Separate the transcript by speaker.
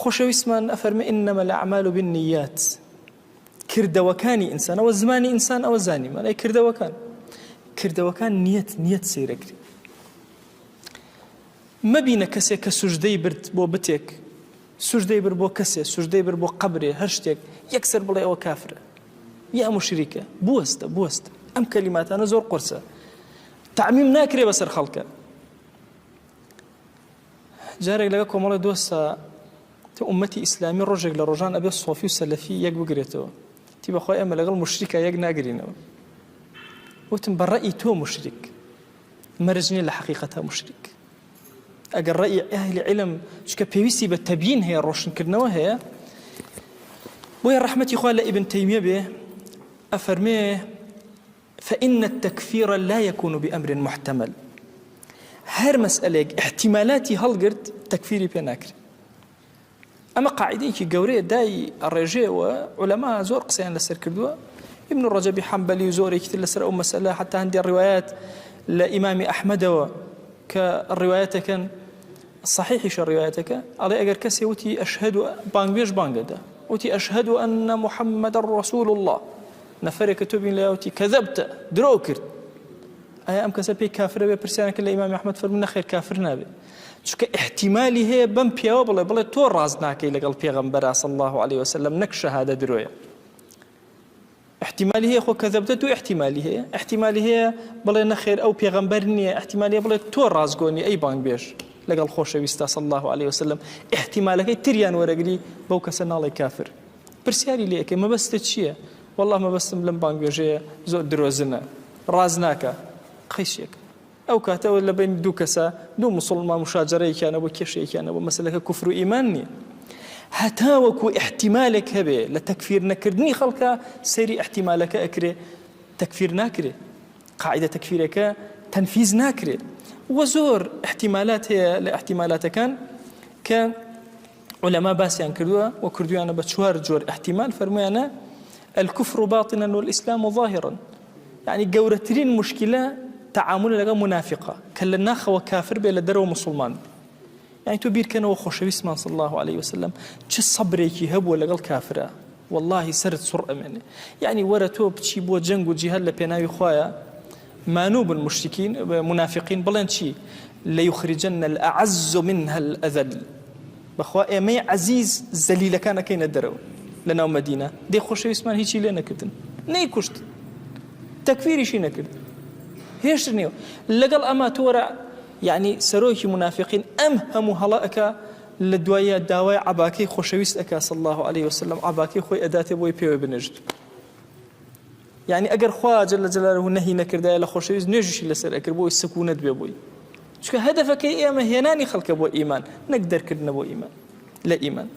Speaker 1: خۆشەویستمان ئەفەرمێ إنما الأعمال بالنيات کردەوەکانی ئینسان ئەوە زمانی ئینسان ئەوە زانیمان ئەی کردەوەکان نیەت سەیرەکری مەبینە کەسێک کە سوژدەی برد بۆ بتێک سوژدەی برد بۆ کەسێ سوژدەی برد بۆ قەبرێ هەر شتێک یەکسەر بڵێ ئەوە کافرە یا مشریکە بوەستە ئەم کەلیماتانە زۆر قورسە تعمیم ناکرێ بەسەر خەڵکە جارێک لەگە کۆمەڵی دۆستە تۆ ئومەتی ئیسلامی ڕۆژێک لە ڕۆژان ئەبێ سۆفی و سەلەفی یەک بگرێتەوە تی بەخوای ئێمە لەگەڵ مشریکە یەک ناگرینەوە وتم بەڕەئی تۆ مشریک مەرج نییە لە حەقیقەتە مشریک ئەگەر ڕەئی ئەهلی عیلم چکە پێویستی بە تەبیین هەیە ڕۆشنکردنەوە هەیە بۆیە ڕەحمەتی خوا لە ئیبن تەیمیە بێ ئەفەرمێ فإن التكفير لا يكون بأمر محتمل هەر مەسئلەیەک احتیمالاتی هەڵگرت تەکفیری پێ ناکرێت ئەمە قاعدەیەکی گەورەیە دای ئەڕێژێەوە عولەما زۆر قسەیان لەسەر کردووە ابن ڕەجەبی حەمبەلی و زۆرێکی تر لەسەر ئەو مەسئلە حتا هەندێک ڕیوایەت لە ئیمامی ئەحمەدەوە کە ڕیوایەتەکەن صحیحیشە ڕیوایەتەکە ئەڵێ ئەگەر کەسێ وتی ئەشهەد بانگبێژ بانگەدا وتی ئەشهەد ئەنە محەممەدە ڕەسوول الله نەفەرێکە تۆ بین لەوتی کەذەبتە درۆ کرد ئایا ئەم کەسە پێی کافرە بێ پرسیانەکە لە ئیمامی ئەحمەد فەرموو نەخێر کافر نابێت چونکە احتیمالی هەیە بەم پیاوە بڵێ تۆ ڕاز ناکەی لەگەڵ پێغەمبەر صلی الله عليه وسلم نەک شەهادە درۆیە احتیمالی هەیە خۆ کەذەبتە تو احتیمالی هەیە بڵێ نەخێر ئەو پێغەمبەر نییە احتیمالی بڵێ تۆ ڕازگۆنی ئەی بانگبێژ لەگەڵ خۆشەویستە صلی الله عليه وسلم احتیمالەکەی تریان وەرەگری بەو کەسە ناڵێ کافر پرسیاری لێ ئەەکەی مەبەستت چییە والله مەبەستم لەم بانگبێژەیە زۆر درۆزنە ڕاز ناکە قەیسێک ئەو کاتەوە لە بین دوو کەسە دوو موسڵمان مشاجرەیەکیانە بۆ کێشەیەکیانە بۆ مەسەلەکە کوفر و ئیمان نییە هەتا وەکو احتیمالێک هەبێ لە تەکفیر نەکردنی خەڵکە سەیری احتیمالەکە ئەکرێ تەکفیر ناکرێ قاعدە تەکفیرەکە تەنفیز ناکرێ وە زۆر احتیمالات هەیە لە احتیمالاتەکان کە علەما باسییان کردووە و کردویانە بە چوار جۆر احتیمال فەرمویانە الكفر باطنا والإسلام ظاهرا يعني گەورەترین مشکلە تعامل لەگەڵ منافقة کە لە ناخەوە کافر بێ لە دەرەوە مسلمان يعني تۆ بیرکەنەوە خۆشەویستمان صلی الله عليه وسلم چ سەبرێکی هەبووە لەگەڵ کافرە والله سرت سڕ ئەمێنێ يعني وەرە تۆ بچی بۆ جەنگ و جیهاد لە پێناوی خوایە مانوو بن مشرکین منافقین بڵێن چی ليخرجن الأعز منها الأذل بەخوا ئێمەی عەزیز زەلیلەکان ئەکەینە دەرەوە لەناو مەدینە دێ خۆشەویستمان هیچی لێ نەکردن نەیکوشت تەکفیریشی نەکرد هێشتر نییە لەگەڵ ئەمە تۆرە یعنی سەرۆکی منافقین ئەم هەموو هەڵەکە لە دوایە داوای عەباکەی خۆشەویست ئەکا صلی الله عليه وسلم عەباکەی خۆی ئەداتێ بۆی پێوە بنێژت یعنی ئەگەر خوا جەل جەلالەهو نەهی نەکردایە لە خۆشەویست نوێژیشی لەسەر ئەکرد بۆی سکوونەت بێ بووی چونکە هەدەفەکەی ئێمە هێنانی خەڵکە بۆ ئیمان نەک دەرکردنە بۆ ئیمان لە ئیمان